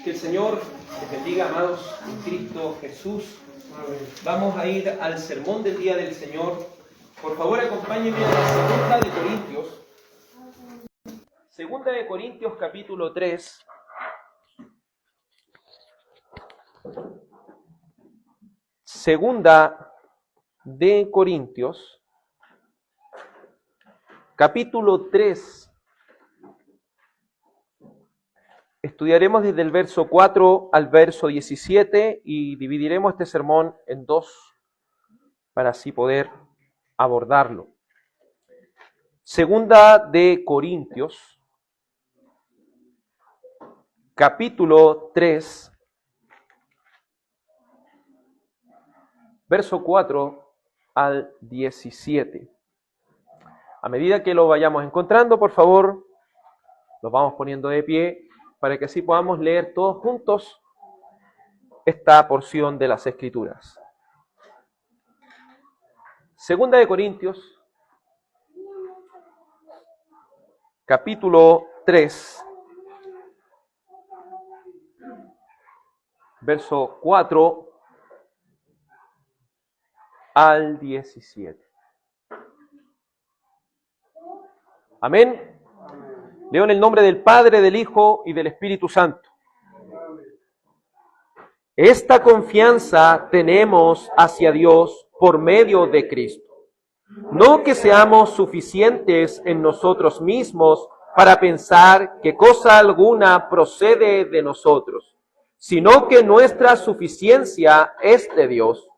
Que el Señor les bendiga, amados, en Cristo Jesús. Vamos a ir al sermón del día del Señor. Por favor, acompáñenme a la Segunda de Corintios. Segunda de Corintios, capítulo 3. Segunda de Corintios, capítulo 3. Estudiaremos desde el verso 4 al verso 17 y dividiremos este sermón en dos para así poder abordarlo. Segunda de Corintios, capítulo 3, verso 4 al 17. A medida que lo vayamos encontrando, por favor, los vamos poniendo de pie para que así podamos leer todos juntos esta porción de las Escrituras. Segunda de Corintios, capítulo 3, verso 4 al 17. Amén. Leo en el nombre del Padre, del Hijo y del Espíritu Santo. Esta confianza tenemos hacia Dios por medio de Cristo. No que seamos suficientes en nosotros mismos para pensar que cosa alguna procede de nosotros, sino que nuestra suficiencia es de Dios,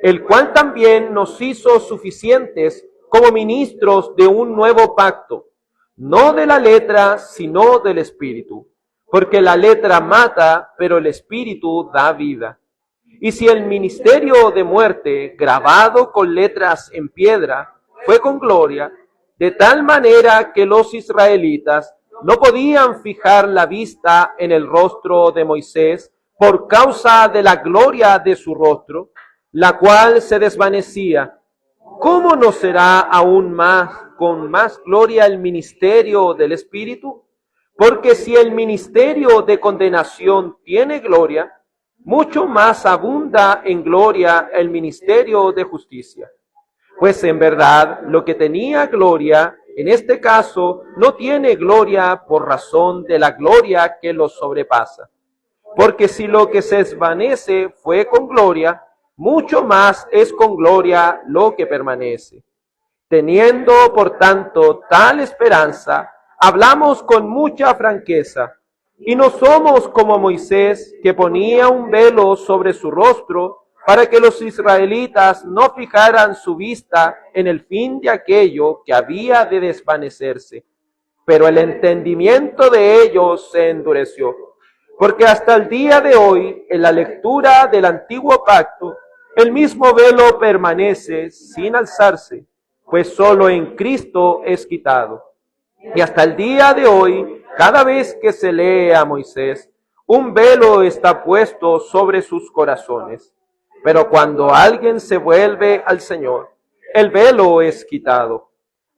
el cual también nos hizo suficientes como ministros de un nuevo pacto, no de la letra, sino del Espíritu, porque la letra mata, pero el Espíritu da vida. Y si el ministerio de muerte, grabado con letras en piedra, fue con gloria, de tal manera que los israelitas no podían fijar la vista en el rostro de Moisés por causa de la gloria de su rostro, la cual se desvanecía, ¿cómo no será aún más, con más gloria, el ministerio del Espíritu? Porque si el ministerio de condenación tiene gloria, mucho más abunda en gloria el ministerio de justicia. Pues en verdad, lo que tenía gloria, en este caso, no tiene gloria por razón de la gloria que lo sobrepasa. Porque si lo que se desvanece fue con gloria, mucho más es con gloria lo que permanece. Teniendo, por tanto, tal esperanza, hablamos con mucha franqueza, y no somos como Moisés, que ponía un velo sobre su rostro, para que los israelitas no fijaran su vista en el fin de aquello que había de desvanecerse. Pero el entendimiento de ellos se endureció, porque hasta el día de hoy, en la lectura del antiguo pacto, el mismo velo permanece sin alzarse, pues solo en Cristo es quitado. Y hasta el día de hoy, cada vez que se lee a Moisés, un velo está puesto sobre sus corazones. Pero cuando alguien se vuelve al Señor, el velo es quitado.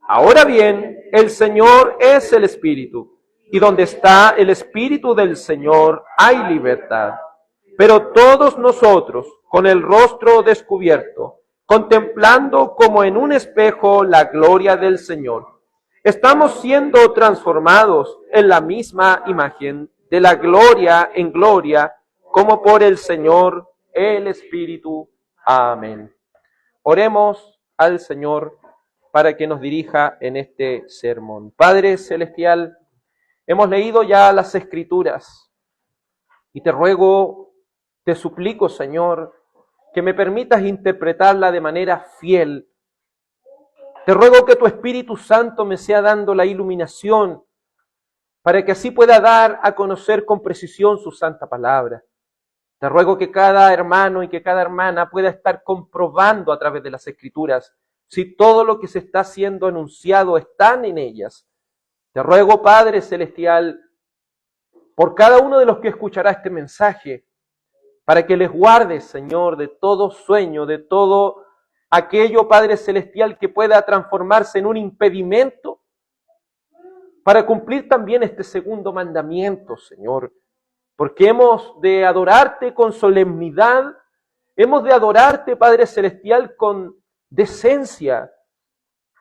Ahora bien, el Señor es el Espíritu, y donde está el Espíritu del Señor hay libertad. Pero todos nosotros, con el rostro descubierto, contemplando como en un espejo la gloria del Señor, estamos siendo transformados en la misma imagen, de la gloria en gloria, como por el Señor, el Espíritu. Amén. Oremos al Señor para que nos dirija en este sermón. Padre Celestial, hemos leído ya las Escrituras y te ruego, te suplico, Señor, que me permitas interpretarla de manera fiel. Te ruego que tu Espíritu Santo me sea dando la iluminación para que así pueda dar a conocer con precisión su santa palabra. Te ruego que cada hermano y que cada hermana pueda estar comprobando a través de las Escrituras si todo lo que se está siendo enunciado están en ellas. Te ruego, Padre Celestial, por cada uno de los que escuchará este mensaje, para que les guardes, Señor, de todo sueño, de todo aquello, Padre Celestial, que pueda transformarse en un impedimento para cumplir también este segundo mandamiento, Señor, porque hemos de adorarte con solemnidad, hemos de adorarte, Padre Celestial, con decencia,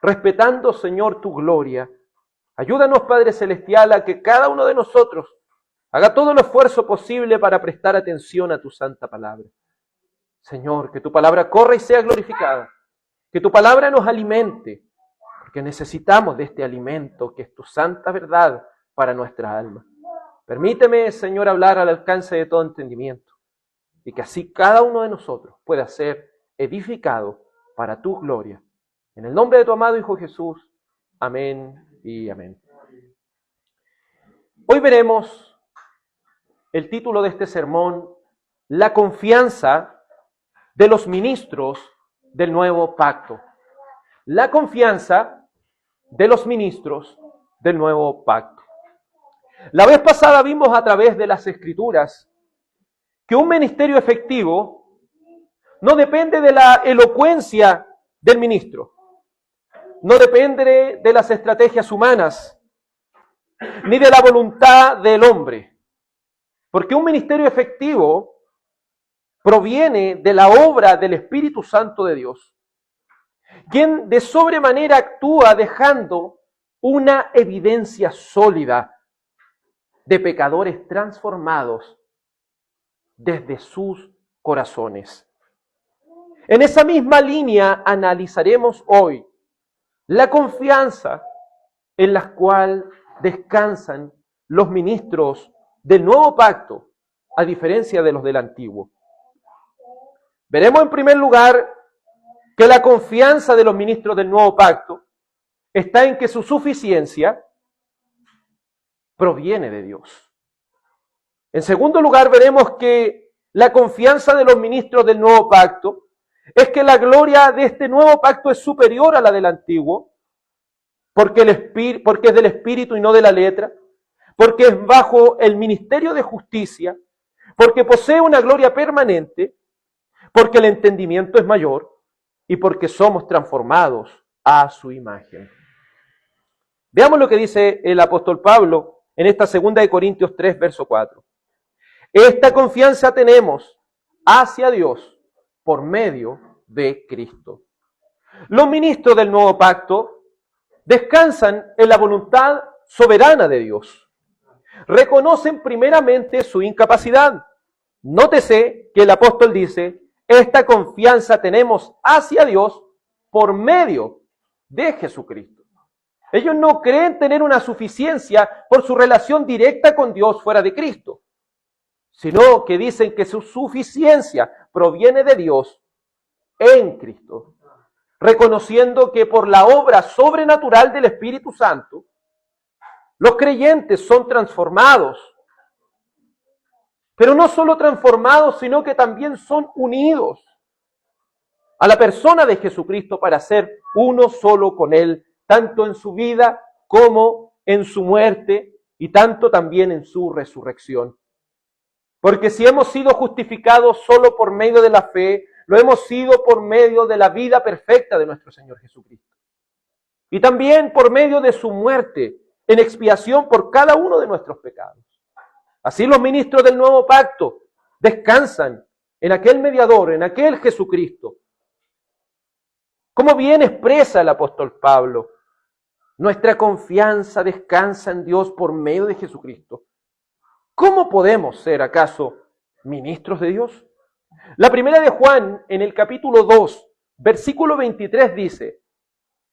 respetando, Señor, tu gloria. Ayúdanos, Padre Celestial, a que cada uno de nosotros haga todo el esfuerzo posible para prestar atención a tu santa palabra. Señor, que tu palabra corra y sea glorificada, que tu palabra nos alimente, porque necesitamos de este alimento que es tu santa verdad para nuestra alma. Permíteme, Señor, hablar al alcance de todo entendimiento y que así cada uno de nosotros pueda ser edificado para tu gloria. En el nombre de tu amado Hijo Jesús, amén y amén. Hoy veremos el título de este sermón, La confianza de los ministros del nuevo pacto. La confianza de los ministros del nuevo pacto. La vez pasada vimos a través de las Escrituras que un ministerio efectivo no depende de la elocuencia del ministro, no depende de las estrategias humanas, ni de la voluntad del hombre, porque un ministerio efectivo proviene de la obra del Espíritu Santo de Dios, quien de sobremanera actúa dejando una evidencia sólida de pecadores transformados desde sus corazones. En esa misma línea analizaremos hoy la confianza en la cual descansan los ministros del nuevo pacto, a diferencia de los del antiguo. Veremos en primer lugar que la confianza de los ministros del nuevo pacto está en que su suficiencia proviene de Dios. En segundo lugar, veremos que la confianza de los ministros del nuevo pacto es que la gloria de este nuevo pacto es superior a la del antiguo, porque es del Espíritu y no de la letra, porque es bajo el ministerio de justicia, porque posee una gloria permanente, porque el entendimiento es mayor y porque somos transformados a su imagen. Veamos lo que dice el apóstol Pablo en esta segunda de Corintios 3, verso 4. Esta confianza tenemos hacia Dios por medio de Cristo. Los ministros del nuevo pacto descansan en la voluntad soberana de Dios. Reconocen primeramente su incapacidad. Nótese que el apóstol dice, esta confianza tenemos hacia Dios por medio de Jesucristo. Ellos no creen tener una suficiencia por su relación directa con Dios fuera de Cristo, sino que dicen que su suficiencia proviene de Dios en Cristo, reconociendo que por la obra sobrenatural del Espíritu Santo, los creyentes son transformados, pero no solo transformados, sino que también son unidos a la persona de Jesucristo para ser uno solo con Él, tanto en su vida como en su muerte y tanto también en su resurrección. Porque si hemos sido justificados solo por medio de la fe, lo hemos sido por medio de la vida perfecta de nuestro Señor Jesucristo. Y también por medio de su muerte en expiación por cada uno de nuestros pecados. Así los ministros del nuevo pacto descansan en aquel mediador, en aquel Jesucristo. Como bien expresa el apóstol Pablo, nuestra confianza descansa en Dios por medio de Jesucristo. ¿Cómo podemos ser acaso ministros de Dios? La primera de Juan, en el capítulo 2, versículo 23 dice,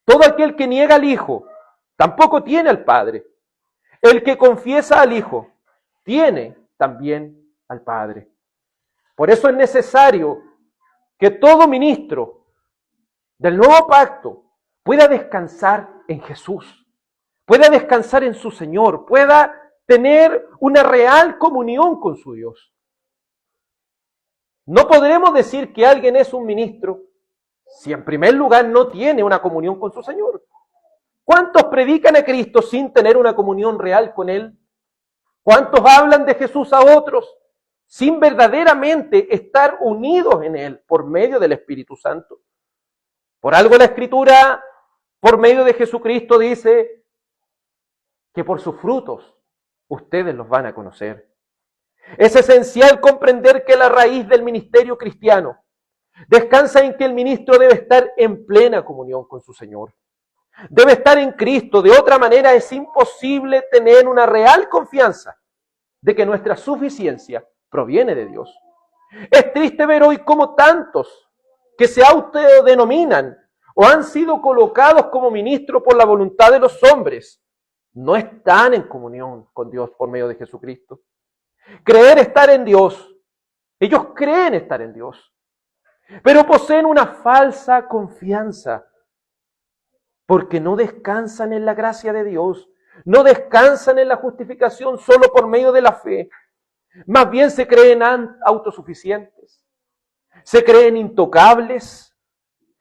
todo aquel que niega al Hijo, tampoco tiene al Padre. El que confiesa al Hijo, tiene también al Padre. Por eso es necesario que todo ministro del nuevo pacto pueda descansar en Jesús, pueda descansar en su Señor, pueda tener una real comunión con su Dios. No podremos decir que alguien es un ministro si en primer lugar no tiene una comunión con su Señor. ¿Cuántos predican a Cristo sin tener una comunión real con Él? ¿Cuántos hablan de Jesús a otros sin verdaderamente estar unidos en Él por medio del Espíritu Santo? Por algo la Escritura, por medio de Jesucristo, dice que por sus frutos ustedes los van a conocer. Es esencial comprender que la raíz del ministerio cristiano descansa en que el ministro debe estar en plena comunión con su Señor. Debe estar en Cristo. De otra manera es imposible tener una real confianza de que nuestra suficiencia proviene de Dios. Es triste ver hoy cómo tantos que se autodenominan o han sido colocados como ministros por la voluntad de los hombres no están en comunión con Dios por medio de Jesucristo. Creer estar en Dios. Ellos creen estar en Dios, pero poseen una falsa confianza porque no descansan en la gracia de Dios, no descansan en la justificación solo por medio de la fe. Más bien se creen autosuficientes, se creen intocables,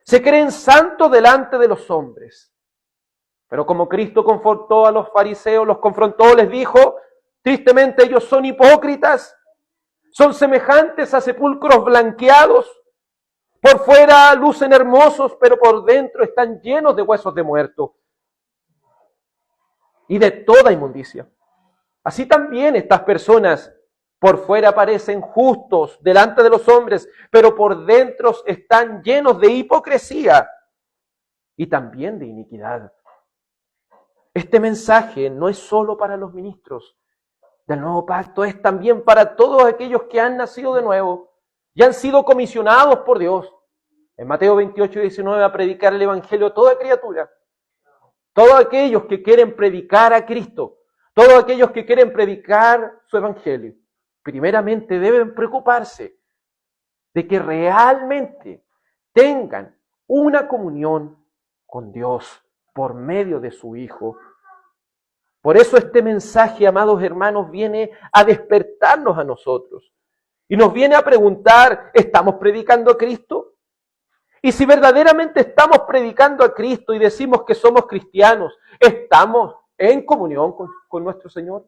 se creen santos delante de los hombres. Pero como Cristo confortó a los fariseos, los confrontó, les dijo, tristemente ellos son hipócritas, son semejantes a sepulcros blanqueados, por fuera lucen hermosos, pero por dentro están llenos de huesos de muerto y de toda inmundicia. Así también estas personas por fuera parecen justos delante de los hombres, pero por dentro están llenos de hipocresía y también de iniquidad. Este mensaje no es solo para los ministros del nuevo pacto, es también para todos aquellos que han nacido de nuevo y han sido comisionados por Dios. En Mateo 28:19 a predicar el Evangelio a toda criatura. Todos aquellos que quieren predicar a Cristo, todos aquellos que quieren predicar su Evangelio, primeramente deben preocuparse de que realmente tengan una comunión con Dios por medio de su Hijo. Por eso este mensaje, amados hermanos, viene a despertarnos a nosotros y nos viene a preguntar, ¿estamos predicando a Cristo? Y si verdaderamente estamos predicando a Cristo y decimos que somos cristianos, ¿estamos en comunión con nuestro Señor?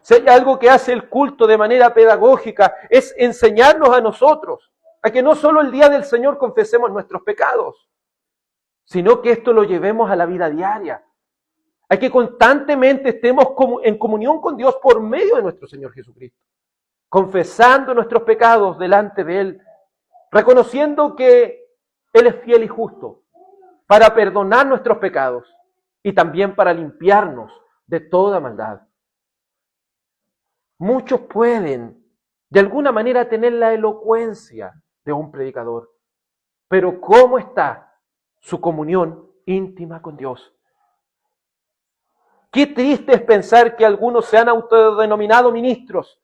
Si hay algo que hace el culto de manera pedagógica, es enseñarnos a nosotros a que no solo el día del Señor confesemos nuestros pecados, sino que esto lo llevemos a la vida diaria. A que constantemente estemos en comunión con Dios por medio de nuestro Señor Jesucristo, confesando nuestros pecados delante de Él, reconociendo que Él es fiel y justo para perdonar nuestros pecados y también para limpiarnos de toda maldad. Muchos pueden, de alguna manera, tener la elocuencia de un predicador, pero ¿cómo está su comunión íntima con Dios? Qué triste es pensar que algunos se han autodenominado ministros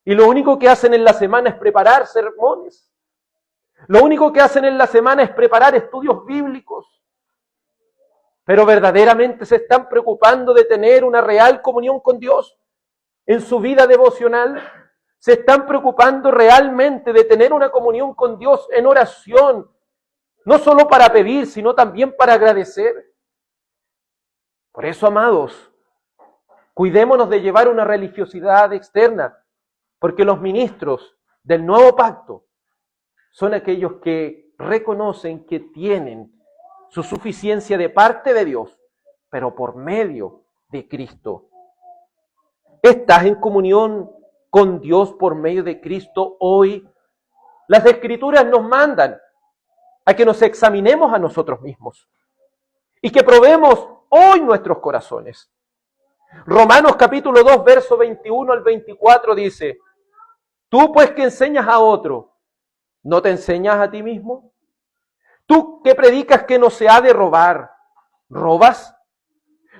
y lo único que hacen en la semana es preparar sermones. Lo único que hacen en la semana es preparar estudios bíblicos. Pero verdaderamente se están preocupando de tener una real comunión con Dios en su vida devocional. Se están preocupando realmente de tener una comunión con Dios en oración, no solo para pedir, sino también para agradecer. Por eso, amados, cuidémonos de llevar una religiosidad externa, porque los ministros del nuevo pacto son aquellos que reconocen que tienen su suficiencia de parte de Dios, pero por medio de Cristo. ¿Estás en comunión con Dios por medio de Cristo hoy? Las Escrituras nos mandan a que nos examinemos a nosotros mismos y que probemos hoy nuestros corazones. Romanos capítulo 2, verso 21 al 24 dice, tú pues que enseñas a otro, ¿no te enseñas a ti mismo? Tú que predicas que no se ha de robar, ¿robas?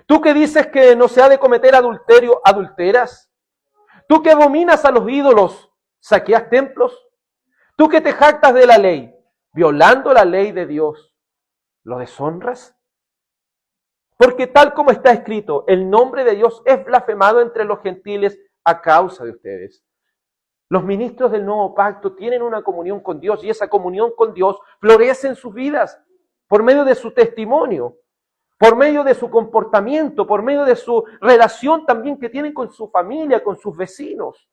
Tú que dices que no se ha de cometer adulterio, ¿adulteras? Tú que abominas a los ídolos, ¿saqueas templos? Tú que te jactas de la ley, violando la ley de Dios, ¿lo deshonras? Porque tal como está escrito, el nombre de Dios es blasfemado entre los gentiles a causa de ustedes. Los ministros del nuevo pacto tienen una comunión con Dios y esa comunión con Dios florece en sus vidas por medio de su testimonio, por medio de su comportamiento, por medio de su relación también que tienen con su familia, con sus vecinos.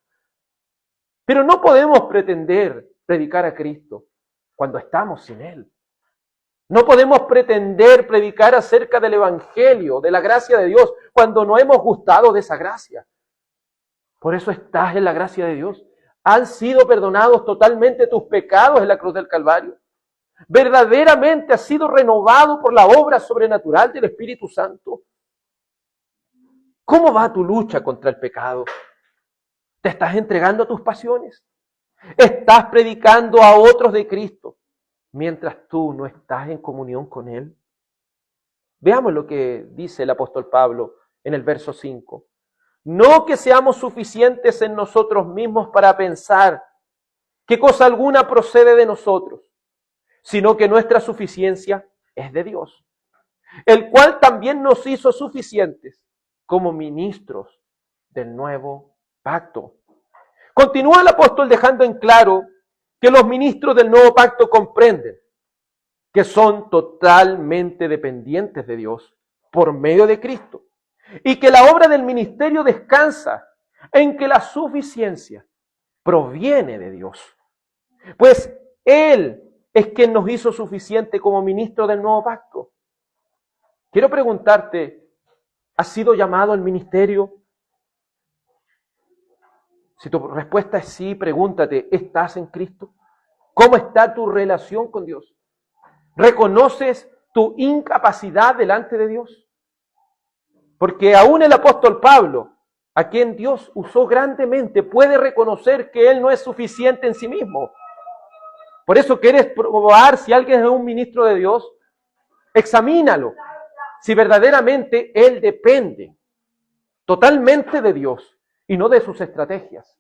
Pero no podemos pretender predicar a Cristo cuando estamos sin Él. No podemos pretender predicar acerca del Evangelio, de la gracia de Dios, cuando no hemos gustado de esa gracia. Por eso estás en la gracia de Dios. Han sido perdonados totalmente tus pecados en la cruz del Calvario. Verdaderamente has sido renovado por la obra sobrenatural del Espíritu Santo. ¿Cómo va tu lucha contra el pecado? ¿Te estás entregando a tus pasiones? ¿Estás predicando a otros de Cristo mientras tú no estás en comunión con Él? Veamos lo que dice el apóstol Pablo en el verso 5. No que seamos suficientes en nosotros mismos para pensar que cosa alguna procede de nosotros, sino que nuestra suficiencia es de Dios, el cual también nos hizo suficientes como ministros del nuevo pacto. Continúa el apóstol dejando en claro que los ministros del nuevo pacto comprenden que son totalmente dependientes de Dios por medio de Cristo y que la obra del ministerio descansa en que la suficiencia proviene de Dios. Pues Él es quien nos hizo suficiente como ministro del nuevo pacto. Quiero preguntarte, ¿has sido llamado al ministerio? Si tu respuesta es sí, pregúntate, ¿estás en Cristo? ¿Cómo está tu relación con Dios? ¿Reconoces tu incapacidad delante de Dios? Porque aún el apóstol Pablo, a quien Dios usó grandemente, puede reconocer que él no es suficiente en sí mismo. Por eso quieres probar si alguien es un ministro de Dios, examínalo. Si verdaderamente él depende totalmente de Dios y no de sus estrategias,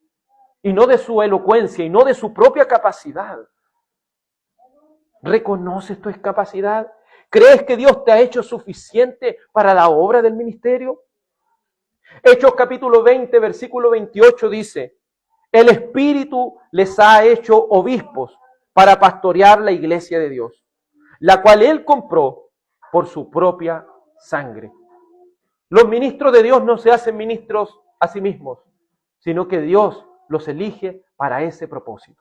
y no de su elocuencia, y no de su propia capacidad. ¿Reconoces tu capacidad? ¿Crees que Dios te ha hecho suficiente para la obra del ministerio? Hechos capítulo 20, versículo 28 dice, el Espíritu les ha hecho obispos para pastorear la iglesia de Dios, la cual Él compró por su propia sangre. Los ministros de Dios no se hacen ministros a sí mismos, sino que Dios los elige para ese propósito.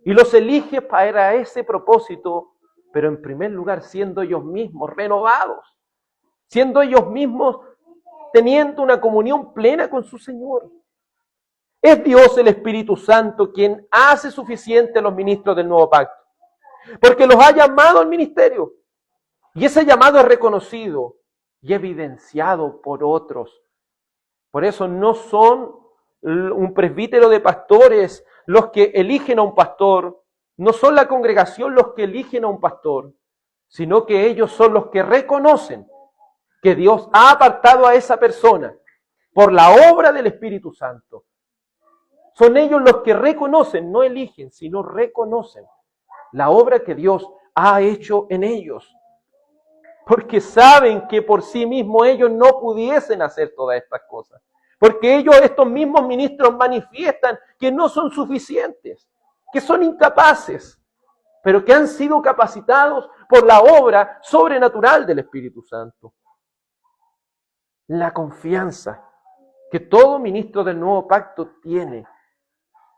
Y los elige para ese propósito, pero en primer lugar siendo ellos mismos renovados, siendo ellos mismos teniendo una comunión plena con su Señor. Es Dios el Espíritu Santo quien hace suficiente a los ministros del nuevo pacto, porque los ha llamado al ministerio. Y ese llamado es reconocido y evidenciado por otros. Por eso no son un presbítero de pastores los que eligen a un pastor, no son la congregación los que eligen a un pastor, sino que ellos son los que reconocen que Dios ha apartado a esa persona por la obra del Espíritu Santo. Son ellos los que reconocen, no eligen, sino reconocen la obra que Dios ha hecho en ellos. Porque saben que por sí mismos ellos no pudiesen hacer todas estas cosas. Porque ellos, estos mismos ministros, manifiestan que no son suficientes, que son incapaces, pero que han sido capacitados por la obra sobrenatural del Espíritu Santo. La confianza que todo ministro del nuevo pacto tiene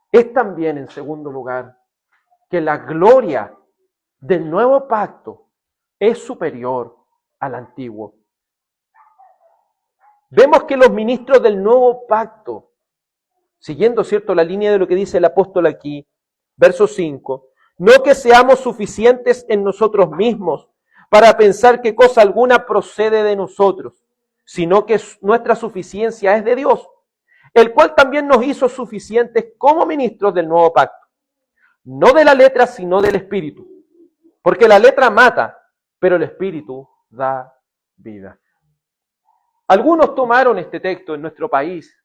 es también, en segundo lugar, que la gloria del nuevo pacto es superior al antiguo. Vemos que los ministros del nuevo pacto, siguiendo, ¿cierto?, la línea de lo que dice el apóstol aquí, verso 5, no que seamos suficientes en nosotros mismos para pensar que cosa alguna procede de nosotros, sino que nuestra suficiencia es de Dios, el cual también nos hizo suficientes como ministros del nuevo pacto, no de la letra, sino del Espíritu, porque la letra mata, pero el Espíritu da vida. Algunos tomaron este texto en nuestro país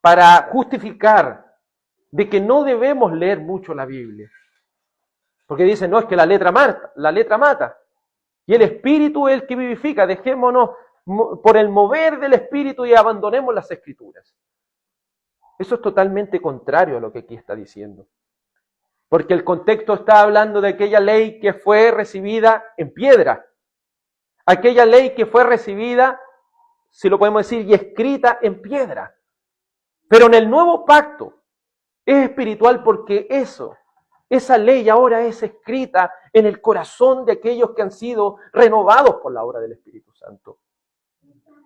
para justificar de que no debemos leer mucho la Biblia. Porque dicen, no, es que la letra mata. Y el Espíritu es el que vivifica. Dejémonos por el mover del Espíritu y abandonemos las Escrituras. Eso es totalmente contrario a lo que aquí está diciendo. Porque el contexto está hablando de aquella ley que fue recibida en piedra. Aquella ley que fue recibida, si lo podemos decir, y escrita en piedra. Pero en el nuevo pacto es espiritual porque esa ley ahora es escrita en el corazón de aquellos que han sido renovados por la obra del Espíritu Santo.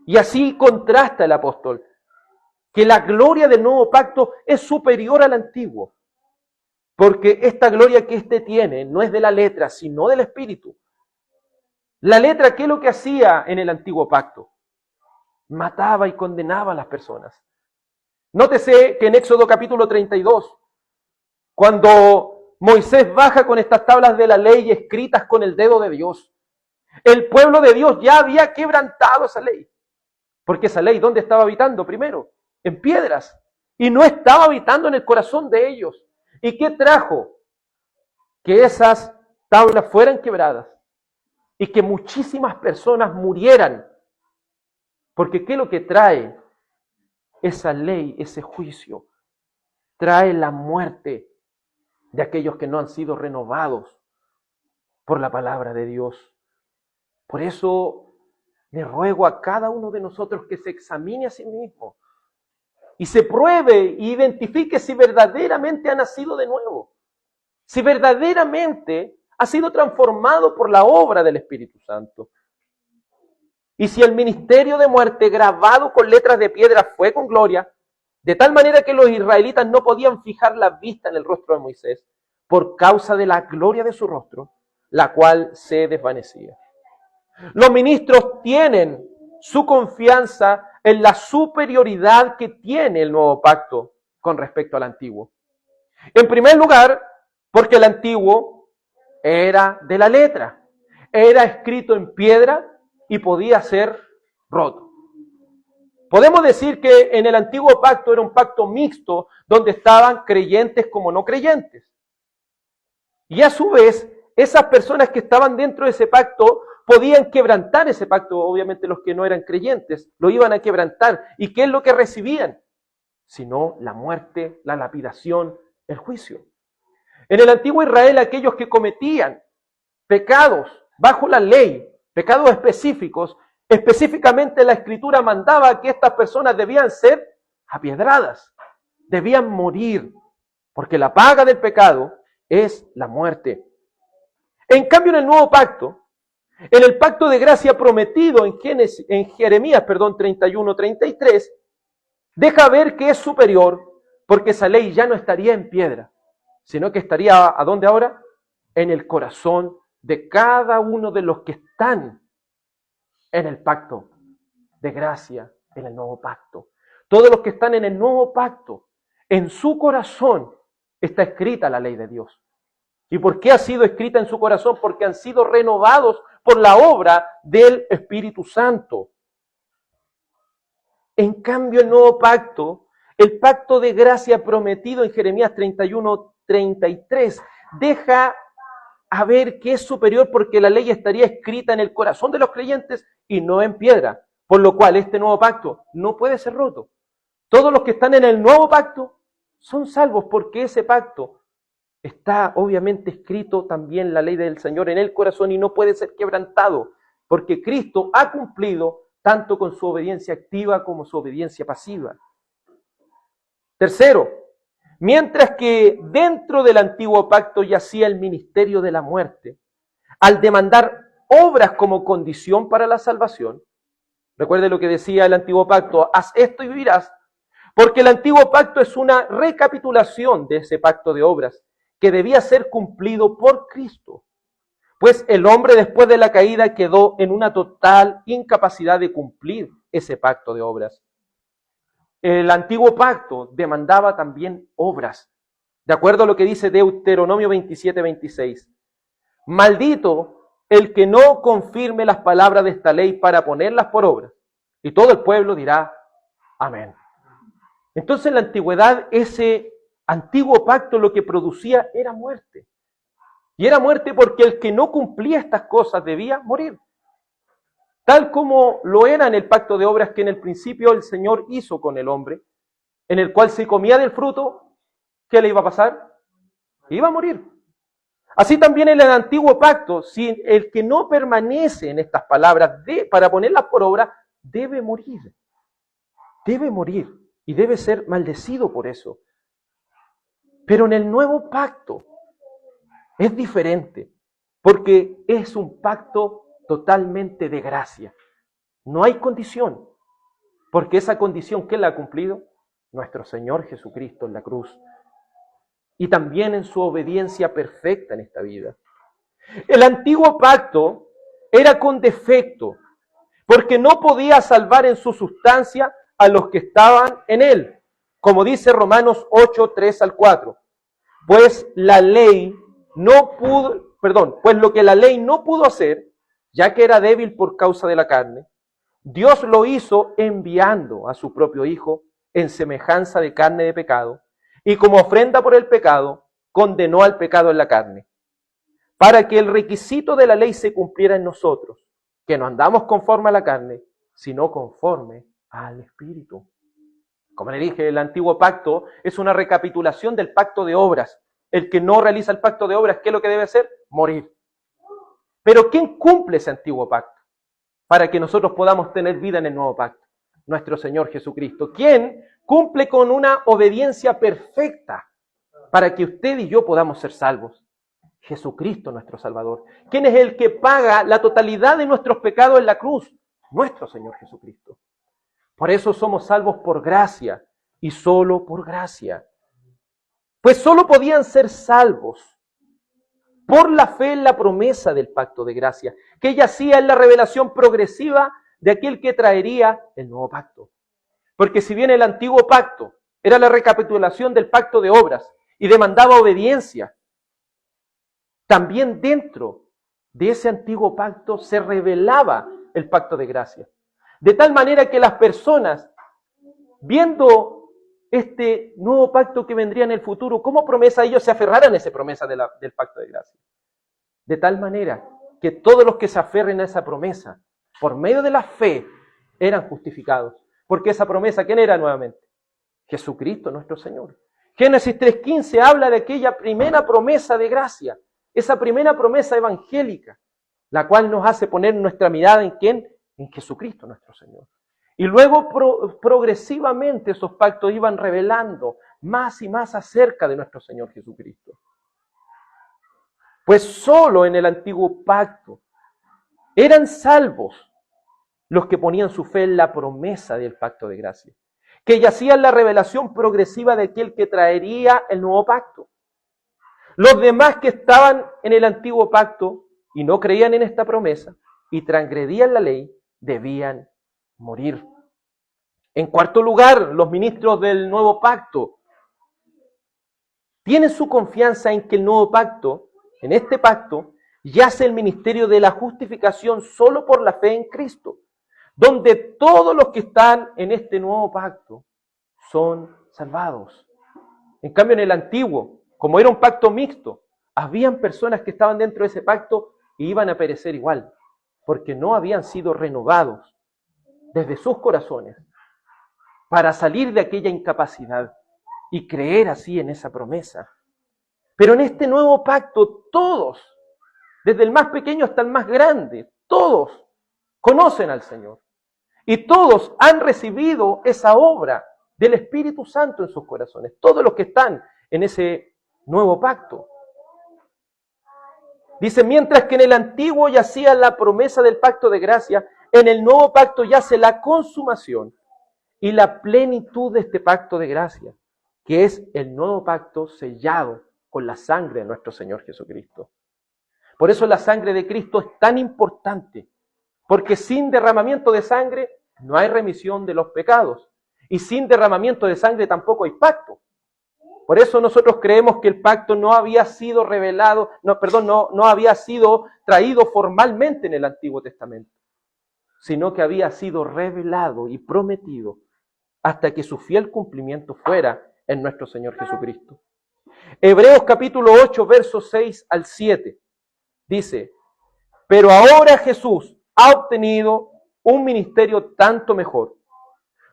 Y así contrasta el apóstol, que la gloria del nuevo pacto es superior al antiguo, porque esta gloria que éste tiene no es de la letra, sino del Espíritu. La letra, ¿qué es lo que hacía en el antiguo pacto? Mataba y condenaba a las personas. Nótese que en Éxodo capítulo 32, cuando Moisés baja con estas tablas de la ley escritas con el dedo de Dios, el pueblo de Dios ya había quebrantado esa ley. Porque esa ley, ¿dónde estaba habitando primero? En piedras. Y no estaba habitando en el corazón de ellos. ¿Y qué trajo? Que esas tablas fueran quebradas y que muchísimas personas murieran. Porque ¿qué es lo que trae esa ley, ese juicio? Trae la muerte de aquellos que no han sido renovados por la palabra de Dios. Por eso le ruego a cada uno de nosotros que se examine a sí mismo y se pruebe e identifique si verdaderamente ha nacido de nuevo, si verdaderamente ha sido transformado por la obra del Espíritu Santo. Y si el ministerio de muerte grabado con letras de piedra fue con gloria, de tal manera que los israelitas no podían fijar la vista en el rostro de Moisés por causa de la gloria de su rostro, la cual se desvanecía. Los ministros tienen su confianza en la superioridad que tiene el nuevo pacto con respecto al antiguo. En primer lugar, porque el antiguo era de la letra, era escrito en piedra y podía ser roto. Podemos decir que en el antiguo pacto era un pacto mixto donde estaban creyentes como no creyentes. Y a su vez, esas personas que estaban dentro de ese pacto podían quebrantar ese pacto. Obviamente los que no eran creyentes lo iban a quebrantar. ¿Y qué es lo que recibían? Sino la muerte, la lapidación, el juicio. En el antiguo Israel, aquellos que cometían pecados bajo la ley, pecados específicos, específicamente la Escritura mandaba que estas personas debían ser apiedradas, debían morir, porque la paga del pecado es la muerte. En cambio, en el nuevo pacto, en el pacto de gracia prometido en Jeremías 31:33, deja ver que es superior, porque esa ley ya no estaría en piedra, sino que estaría, ¿a dónde ahora? En el corazón de cada uno de los que están en el pacto de gracia, en el nuevo pacto. Todos los que están en el nuevo pacto, en su corazón está escrita la ley de Dios. ¿Y por qué ha sido escrita en su corazón? Porque han sido renovados por la obra del Espíritu Santo. En cambio, el nuevo pacto, el pacto de gracia prometido en Jeremías 31:33, deja a ver que es superior porque la ley estaría escrita en el corazón de los creyentes y no en piedra. Por lo cual este nuevo pacto no puede ser roto. Todos los que están en el nuevo pacto son salvos porque ese pacto está obviamente escrito también la ley del Señor en el corazón y no puede ser quebrantado, porque Cristo ha cumplido tanto con su obediencia activa como su obediencia pasiva. Tercero, mientras que dentro del antiguo pacto yacía el ministerio de la muerte, al demandar obras como condición para la salvación, recuerde lo que decía el antiguo pacto, haz esto y vivirás, porque el antiguo pacto es una recapitulación de ese pacto de obras, que debía ser cumplido por Cristo. Pues el hombre después de la caída quedó en una total incapacidad de cumplir ese pacto de obras. El antiguo pacto demandaba también obras, de acuerdo a lo que dice Deuteronomio 27:26. Maldito el que no confirme las palabras de esta ley para ponerlas por obra. Y todo el pueblo dirá, amén. Entonces en la antigüedad ese antiguo pacto lo que producía era muerte. Y era muerte porque el que no cumplía estas cosas debía morir. Tal como lo era en el pacto de obras que en el principio el Señor hizo con el hombre, en el cual se comía del fruto, ¿qué le iba a pasar? Iba a morir. Así también en el antiguo pacto, si el que no permanece en estas palabras para ponerlas por obra, debe morir. Debe morir y debe ser maldecido por eso. Pero en el nuevo pacto es diferente. porque es un pacto totalmente de gracia. No hay condición, porque esa condición, ¿quién la ha cumplido? Nuestro Señor Jesucristo en la cruz. Y también en su obediencia perfecta en esta vida. El antiguo pacto era con defecto, porque no podía salvar en su sustancia a los que estaban en él, como dice Romanos 8, 3 al 4. Pues lo que la ley no pudo hacer, ya que era débil por causa de la carne, Dios lo hizo enviando a su propio Hijo en semejanza de carne de pecado, y como ofrenda por el pecado, condenó al pecado en la carne, para que el requisito de la ley se cumpliera en nosotros, que no andamos conforme a la carne, sino conforme al Espíritu. Como le dije, el antiguo pacto es una recapitulación del pacto de obras. El que no realiza el pacto de obras, ¿qué es lo que debe hacer? Morir. Pero ¿quién cumple ese antiguo pacto? Para que nosotros podamos tener vida en el nuevo pacto. Nuestro Señor Jesucristo. ¿Quién cumple con una obediencia perfecta para que usted y yo podamos ser salvos? Jesucristo, nuestro Salvador. ¿Quién es el que paga la totalidad de nuestros pecados en la cruz? Nuestro Señor Jesucristo. Por eso somos salvos por gracia y solo por gracia. Pues solo podían ser salvos por la fe en la promesa del pacto de gracia, que yacía en la revelación progresiva de aquel que traería el nuevo pacto. Porque si bien el antiguo pacto era la recapitulación del pacto de obras y demandaba obediencia, también dentro de ese antiguo pacto se revelaba el pacto de gracia. De tal manera que las personas, viendo este nuevo pacto que vendría en el futuro, como promesa, ellos se aferraran a esa promesa del pacto de gracia. De tal manera que todos los que se aferren a esa promesa, por medio de la fe, eran justificados. Porque esa promesa, ¿quién era nuevamente? Jesucristo, nuestro Señor. Génesis 3:15 habla de aquella primera promesa de gracia, esa primera promesa evangélica, la cual nos hace poner nuestra mirada ¿en quién? En Jesucristo, nuestro Señor. Y luego progresivamente esos pactos iban revelando más y más acerca de nuestro Señor Jesucristo. Pues solo en el antiguo pacto eran salvos los que ponían su fe en la promesa del pacto de gracia, que yacía en la revelación progresiva de aquel que traería el nuevo pacto. Los demás que estaban en el antiguo pacto y no creían en esta promesa y transgredían la ley, debían morir. En cuarto lugar, los ministros del nuevo pacto tienen su confianza en que el nuevo pacto, en este pacto, yace el ministerio de la justificación solo por la fe en Cristo, donde todos los que están en este nuevo pacto son salvados. En cambio, en el antiguo, como era un pacto mixto, habían personas que estaban dentro de ese pacto y iban a perecer igual, porque no habían sido renovados desde sus corazones para salir de aquella incapacidad y creer así en esa promesa. Pero en este nuevo pacto, todos, desde el más pequeño hasta el más grande, todos conocen al Señor. Y todos han recibido esa obra del Espíritu Santo en sus corazones. Todos los que están en ese nuevo pacto. Dice, mientras que en el antiguo yacía la promesa del pacto de gracia, en el nuevo pacto yace la consumación y la plenitud de este pacto de gracia, que es el nuevo pacto sellado con la sangre de nuestro Señor Jesucristo. Por eso la sangre de Cristo es tan importante, porque sin derramamiento de sangre no hay remisión de los pecados, y sin derramamiento de sangre tampoco hay pacto. Por eso nosotros creemos que el pacto no había sido revelado, no había sido traído formalmente en el Antiguo Testamento, sino que había sido revelado y prometido hasta que su fiel cumplimiento fuera en nuestro Señor Jesucristo. Hebreos capítulo 8, versos 6 al 7, dice, pero ahora Jesús ha obtenido un ministerio tanto mejor,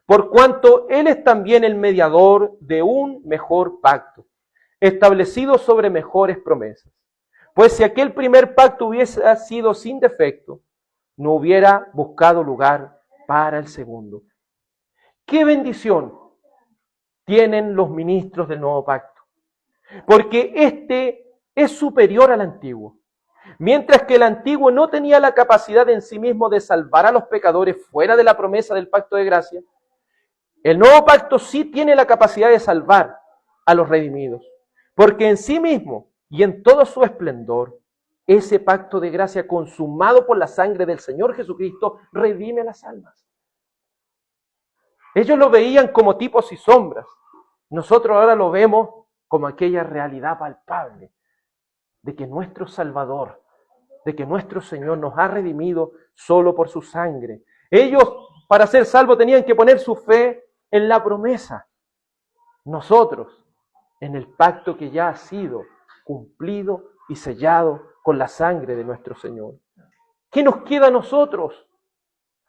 por cuanto Él es también el mediador de un mejor pacto, establecido sobre mejores promesas. Pues si aquel primer pacto hubiese sido sin defecto, no hubiera buscado lugar para el segundo. ¡Qué bendición tienen los ministros del nuevo pacto! Porque este es superior al antiguo. Mientras que el antiguo no tenía la capacidad en sí mismo de salvar a los pecadores fuera de la promesa del pacto de gracia, el nuevo pacto sí tiene la capacidad de salvar a los redimidos, porque en sí mismo y en todo su esplendor, ese pacto de gracia consumado por la sangre del Señor Jesucristo redime a las almas. Ellos lo veían como tipos y sombras. Nosotros ahora lo vemos como aquella realidad palpable de que nuestro Salvador, de que nuestro Señor nos ha redimido solo por su sangre. Ellos, para ser salvos, tenían que poner su fe en la promesa. Nosotros, en el pacto que ya ha sido cumplido y sellado con la sangre de nuestro Señor. ¿Qué nos queda a nosotros?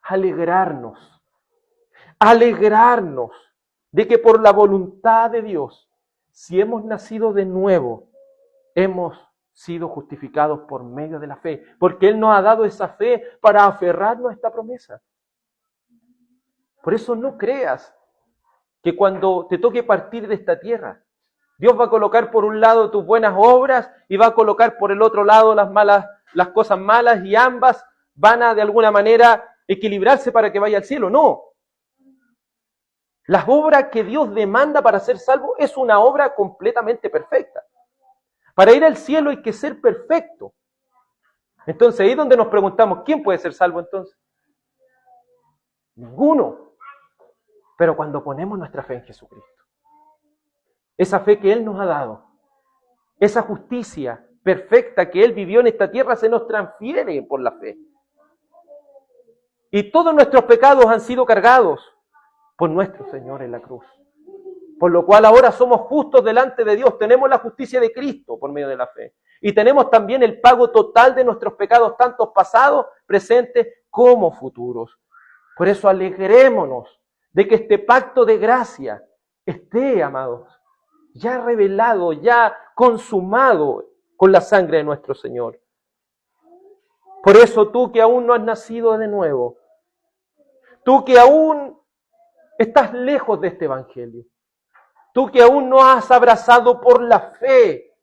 Alegrarnos. Alegrarnos de que por la voluntad de Dios, si hemos nacido de nuevo, hemos sido justificados por medio de la fe, porque Él nos ha dado esa fe para aferrarnos a esta promesa. Por eso no creas que cuando te toque partir de esta tierra, Dios va a colocar por un lado tus buenas obras y va a colocar por el otro lado las cosas malas, y ambas van a de alguna manera equilibrarse para que vaya al cielo. No. Las obras que Dios demanda para ser salvo es una obra completamente perfecta. Para ir al cielo hay que ser perfecto. Entonces ahí es donde nos preguntamos, ¿quién puede ser salvo entonces? Ninguno. Pero cuando ponemos nuestra fe en Jesucristo, esa fe que Él nos ha dado, esa justicia perfecta que Él vivió en esta tierra se nos transfiere por la fe. Y todos nuestros pecados han sido cargados por nuestro Señor en la cruz. Por lo cual ahora somos justos delante de Dios. Tenemos la justicia de Cristo por medio de la fe. Y tenemos también el pago total de nuestros pecados, tanto pasados, presentes, como futuros. Por eso alegrémonos de que este pacto de gracia esté, amados, ya revelado, ya consumado con la sangre de nuestro Señor. Por eso tú que aún no has nacido de nuevo, tú que aún estás lejos de este evangelio, tú que aún no has abrazado por la fe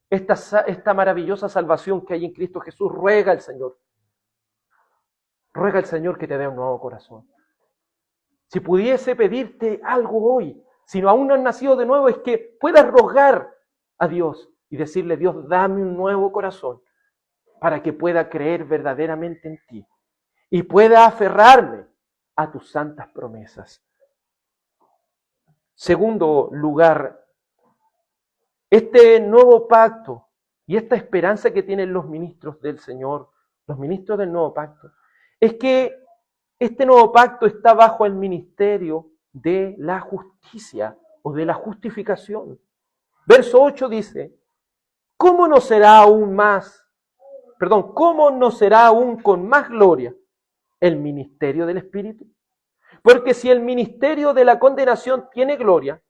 esta maravillosa salvación que hay en Cristo Jesús, ruega al Señor que te dé un nuevo corazón. Si pudiese pedirte algo hoy, si aún no has nacido de nuevo, es que puedas rogar a Dios y decirle: Dios, dame un nuevo corazón para que pueda creer verdaderamente en ti y pueda aferrarme a tus santas promesas. Segundo lugar, este nuevo pacto y esta esperanza que tienen los ministros del Señor, los ministros del nuevo pacto, es que este nuevo pacto está bajo el ministerio de la justicia o de la justificación. Verso 8 dice: ¿cómo no será aún con más gloria el ministerio del Espíritu? Porque si el ministerio de la condenación tiene gloria,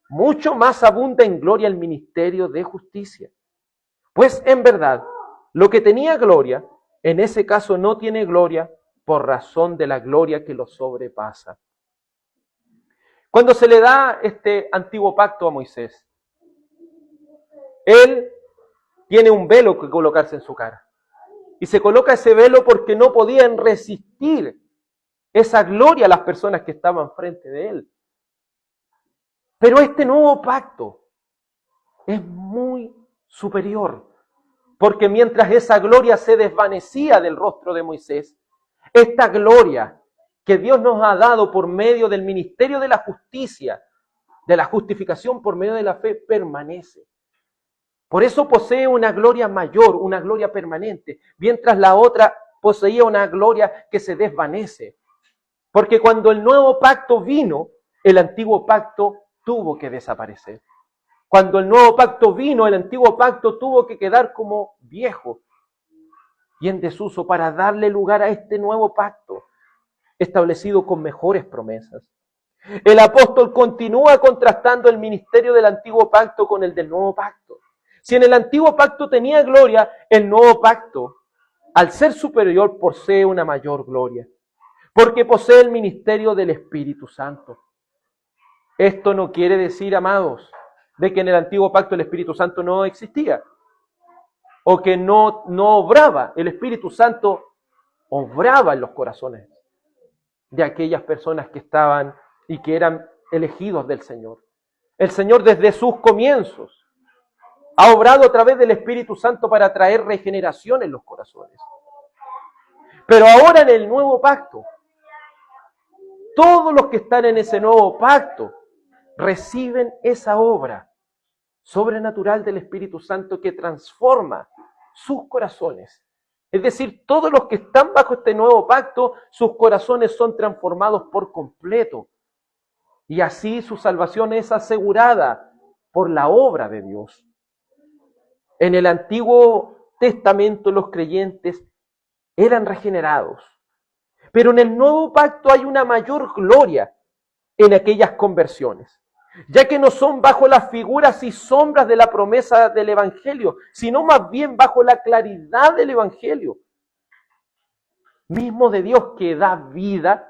mucho más abunda en gloria el ministerio de justicia. Pues en verdad, lo que tenía gloria, en ese caso no tiene gloria por razón de la gloria que lo sobrepasa. Cuando se le da este antiguo pacto a Moisés, él tiene un velo que colocarse en su cara. Y se coloca ese velo porque no podían resistir esa gloria a las personas que estaban frente de él. Pero este nuevo pacto es muy superior, porque mientras esa gloria se desvanecía del rostro de Moisés, esta gloria que Dios nos ha dado por medio del ministerio de la justicia, de la justificación por medio de la fe, permanece. Por eso posee una gloria mayor, una gloria permanente, mientras la otra poseía una gloria que se desvanece. Porque cuando el nuevo pacto vino, el antiguo pacto tuvo que desaparecer. Cuando el nuevo pacto vino, el antiguo pacto tuvo que quedar como viejo y en desuso para darle lugar a este nuevo pacto, establecido con mejores promesas. El apóstol continúa contrastando el ministerio del antiguo pacto con el del nuevo pacto. Si en el antiguo pacto tenía gloria, el nuevo pacto, al ser superior, posee una mayor gloria, porque posee el ministerio del Espíritu Santo. Esto no quiere decir, amados, de que en el antiguo pacto el Espíritu Santo no existía. o que no obraba. El Espíritu Santo obraba en los corazones de aquellas personas que estaban y que eran elegidos del Señor. El Señor desde sus comienzos ha obrado a través del Espíritu Santo para traer regeneración en los corazones. Pero ahora en el nuevo pacto, todos los que están en ese nuevo pacto reciben esa obra sobrenatural del Espíritu Santo que transforma sus corazones. Es decir, todos los que están bajo este nuevo pacto, sus corazones son transformados por completo. Y así su salvación es asegurada por la obra de Dios. En el Antiguo Testamento los creyentes eran regenerados. Pero en el nuevo pacto hay una mayor gloria en aquellas conversiones, ya que no son bajo las figuras y sombras de la promesa del Evangelio, sino más bien bajo la claridad del Evangelio mismo de Dios que da vida,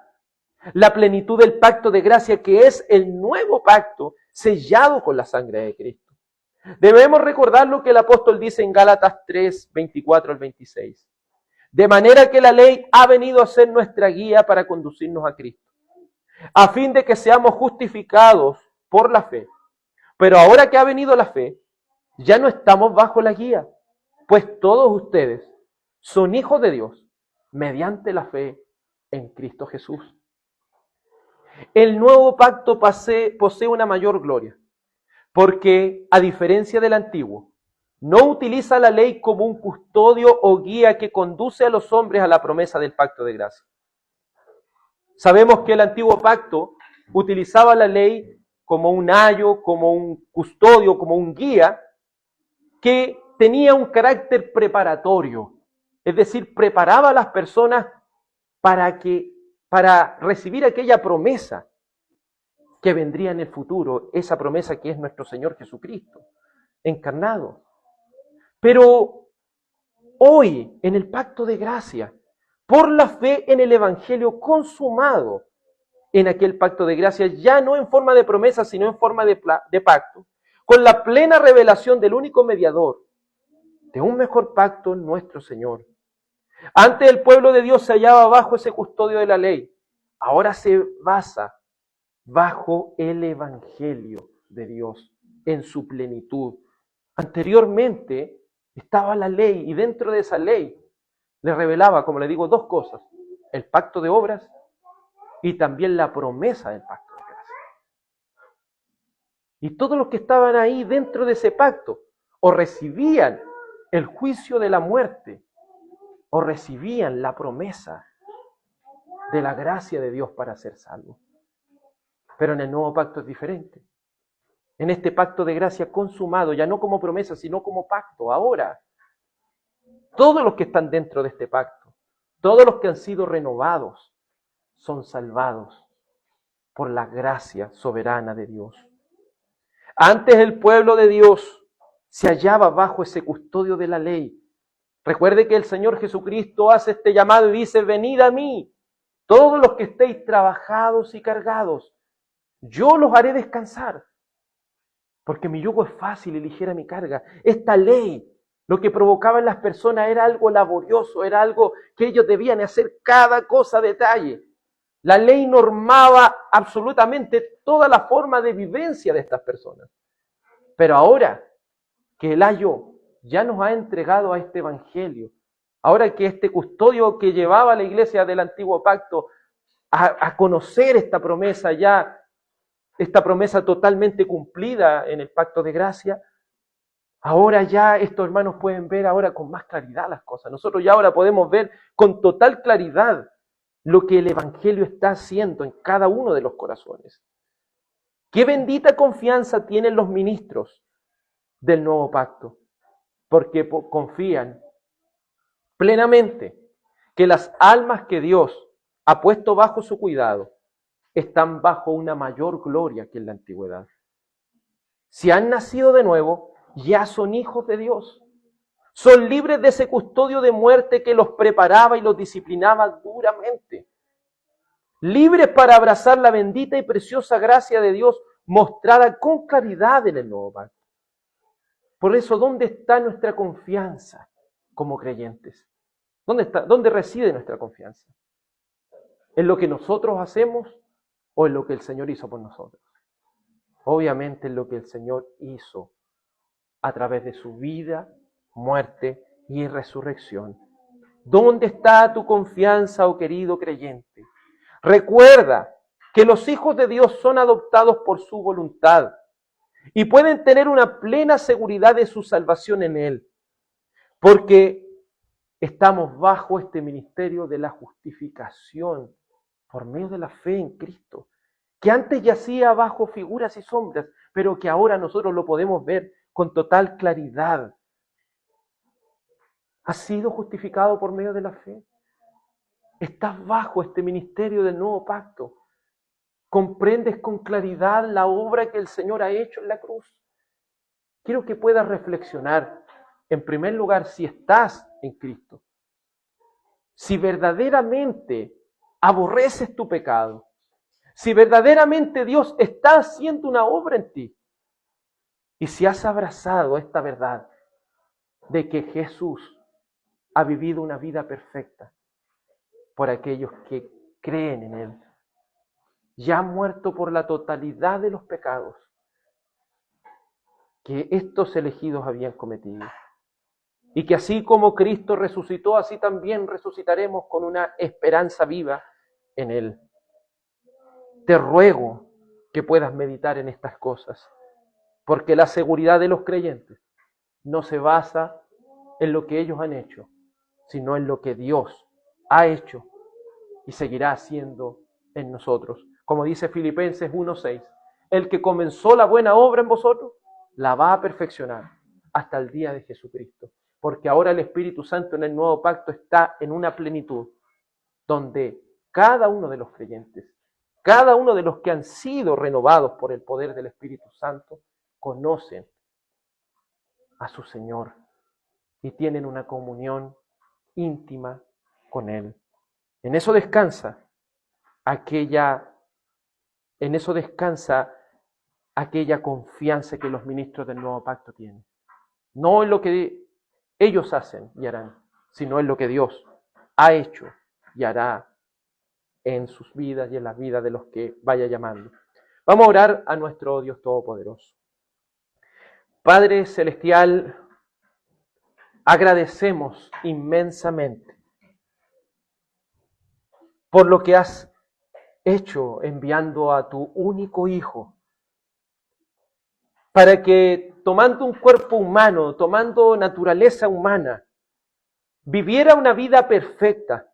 la plenitud del pacto de gracia que es el nuevo pacto sellado con la sangre de Cristo. Debemos recordar lo que el apóstol dice en Gálatas 3, 24 al 26. De manera que la ley ha venido a ser nuestra guía para conducirnos a Cristo, a fin de que seamos justificados por la fe. Pero ahora que ha venido la fe, ya no estamos bajo la guía, pues todos ustedes son hijos de Dios mediante la fe en Cristo Jesús. El nuevo pacto posee una mayor gloria, porque a diferencia del antiguo, no utiliza la ley como un custodio o guía que conduce a los hombres a la promesa del pacto de gracia. Sabemos que el antiguo pacto utilizaba la ley como un ayo, como un custodio, como un guía, que tenía un carácter preparatorio. Es decir, preparaba a las personas para recibir aquella promesa que vendría en el futuro, esa promesa que es nuestro Señor Jesucristo, encarnado. Pero hoy, en el pacto de gracia, por la fe en el Evangelio consumado en aquel pacto de gracia, ya no en forma de promesa, sino en forma de pacto, con la plena revelación del único mediador de un mejor pacto, nuestro Señor. Antes el pueblo de Dios se hallaba bajo ese custodio de la ley. Ahora se basa bajo el Evangelio de Dios en su plenitud. Anteriormente estaba la ley y dentro de esa ley le revelaba, como le digo, dos cosas: el pacto de obras y también la promesa del pacto de gracia. Y todos los que estaban ahí dentro de ese pacto o recibían el juicio de la muerte o recibían la promesa de la gracia de Dios para ser salvos. Pero en el nuevo pacto es diferente. En este pacto de gracia consumado, ya no como promesa, sino como pacto, ahora, todos los que están dentro de este pacto, todos los que han sido renovados, son salvados por la gracia soberana de Dios. Antes el pueblo de Dios se hallaba bajo ese custodio de la ley. Recuerde que el Señor Jesucristo hace este llamado y dice: venid a mí, todos los que estéis trabajados y cargados, yo los haré descansar, porque mi yugo es fácil y ligera mi carga. Esta ley, lo que provocaba en las personas era algo laborioso, era algo que ellos debían hacer cada cosa a detalle. La ley normaba absolutamente toda la forma de vivencia de estas personas. Pero ahora que el ayo ya nos ha entregado a este evangelio, ahora que este custodio que llevaba a la iglesia del antiguo pacto a conocer esta promesa ya, esta promesa totalmente cumplida en el pacto de gracia, ahora ya estos hermanos pueden ver ahora con más claridad las cosas. Nosotros ya ahora podemos ver con total claridad lo que el evangelio está haciendo en cada uno de los corazones. Qué bendita confianza tienen los ministros del nuevo pacto, porque confían plenamente que las almas que Dios ha puesto bajo su cuidado están bajo una mayor gloria que en la antigüedad. Si han nacido de nuevo, ya son hijos de Dios. Son libres de ese custodio de muerte que los preparaba y los disciplinaba duramente. Libres para abrazar la bendita y preciosa gracia de Dios mostrada con claridad en el nuevo pacto. Por eso, ¿dónde está nuestra confianza como creyentes? ¿Dónde reside nuestra confianza? ¿En lo que nosotros hacemos o en lo que el Señor hizo por nosotros? Obviamente en lo que el Señor hizo a través de su vida, muerte y resurrección. ¿Dónde está tu confianza, oh querido creyente? Recuerda que los hijos de Dios son adoptados por su voluntad y pueden tener una plena seguridad de su salvación en Él, porque estamos bajo este ministerio de la justificación por medio de la fe en Cristo, que antes yacía bajo figuras y sombras, pero que ahora nosotros lo podemos ver con total claridad. ¿Has sido justificado por medio de la fe? Estás bajo este ministerio del nuevo pacto. ¿Comprendes con claridad la obra que el Señor ha hecho en la cruz? Quiero que puedas reflexionar, en primer lugar, si estás en Cristo. Si verdaderamente aborreces tu pecado, si verdaderamente Dios está haciendo una obra en ti, y si has abrazado esta verdad de que Jesús ha vivido una vida perfecta por aquellos que creen en Él, ya ha muerto por la totalidad de los pecados que estos elegidos habían cometido. Y que así como Cristo resucitó, así también resucitaremos con una esperanza viva en Él. Te ruego que puedas meditar en estas cosas, porque la seguridad de los creyentes no se basa en lo que ellos han hecho, sino en lo que Dios ha hecho y seguirá haciendo en nosotros. Como dice Filipenses 1:6, el que comenzó la buena obra en vosotros, la va a perfeccionar hasta el día de Jesucristo. Porque ahora el Espíritu Santo en el nuevo pacto está en una plenitud, donde cada uno de los creyentes, cada uno de los que han sido renovados por el poder del Espíritu Santo, conocen a su Señor y tienen una comunión íntima con Él. En eso descansa aquella confianza que los ministros del nuevo pacto tienen. No en lo que ellos hacen y harán, sino en lo que Dios ha hecho y hará en sus vidas y en las vidas de los que vaya llamando. Vamos a orar a nuestro Dios Todopoderoso. Padre Celestial, agradecemos inmensamente por lo que has hecho enviando a tu único Hijo, para que tomando un cuerpo humano, tomando naturaleza humana, viviera una vida perfecta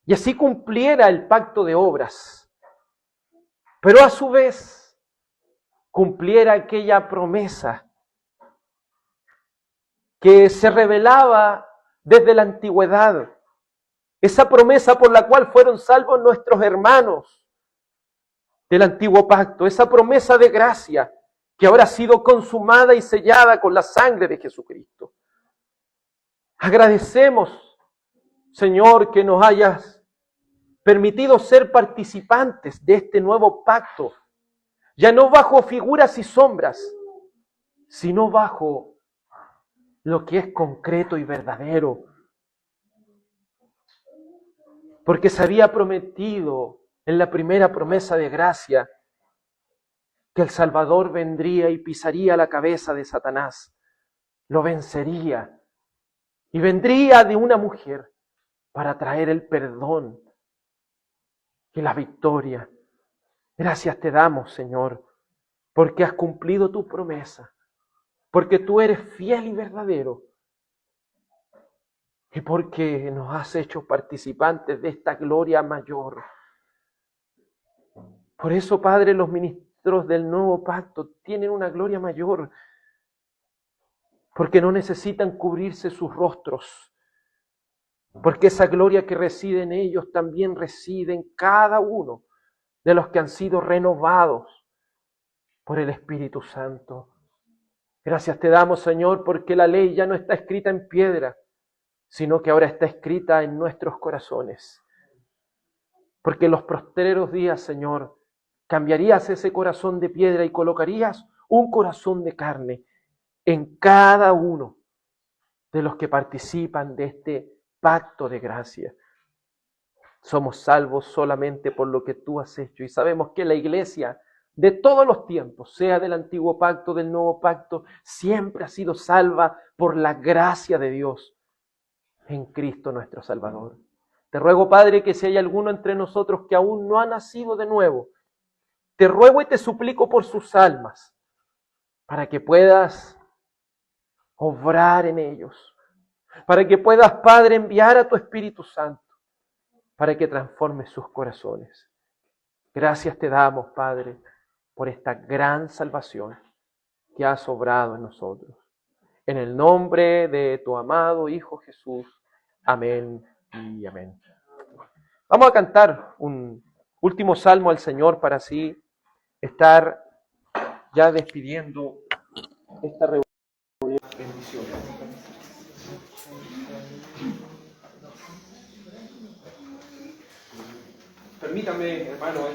y así cumpliera el pacto de obras, pero a su vez cumpliera aquella promesa que se revelaba desde la antigüedad, esa promesa por la cual fueron salvos nuestros hermanos del antiguo pacto, esa promesa de gracia que ahora ha sido consumada y sellada con la sangre de Jesucristo. Agradecemos, Señor, que nos hayas permitido ser participantes de este nuevo pacto, ya no bajo figuras y sombras, sino bajo lo que es concreto y verdadero. Porque se había prometido en la primera promesa de gracia que el Salvador vendría y pisaría la cabeza de Satanás, lo vencería y vendría de una mujer para traer el perdón y la victoria. Gracias te damos, Señor, porque has cumplido tu promesa, porque tú eres fiel y verdadero y porque nos has hecho participantes de esta gloria mayor. Por eso, Padre, los ministros del nuevo pacto tienen una gloria mayor, porque no necesitan cubrirse sus rostros, porque esa gloria que reside en ellos también reside en cada uno de los que han sido renovados por el Espíritu Santo. Gracias te damos, Señor, porque la ley ya no está escrita en piedra, sino que ahora está escrita en nuestros corazones. Porque en los postreros días, Señor, cambiarías ese corazón de piedra y colocarías un corazón de carne, en cada uno de los que participan de este pacto de gracia. Somos salvos solamente por lo que tú has hecho y sabemos que la iglesia de todos los tiempos, sea del antiguo pacto, del nuevo pacto, siempre ha sido salva por la gracia de Dios en Cristo nuestro Salvador. Te ruego, Padre, que si hay alguno entre nosotros que aún no ha nacido de nuevo, te ruego y te suplico por sus almas, para que puedas obrar en ellos, para que puedas, Padre, enviar a tu Espíritu Santo, para que transformes sus corazones. Gracias te damos, Padre, por esta gran salvación que has obrado en nosotros. En el nombre de tu amado Hijo Jesús. Amén y amén. Vamos a cantar un último salmo al Señor para así estar ya despidiendo esta reunión. Bendiciones. Permítame, hermano.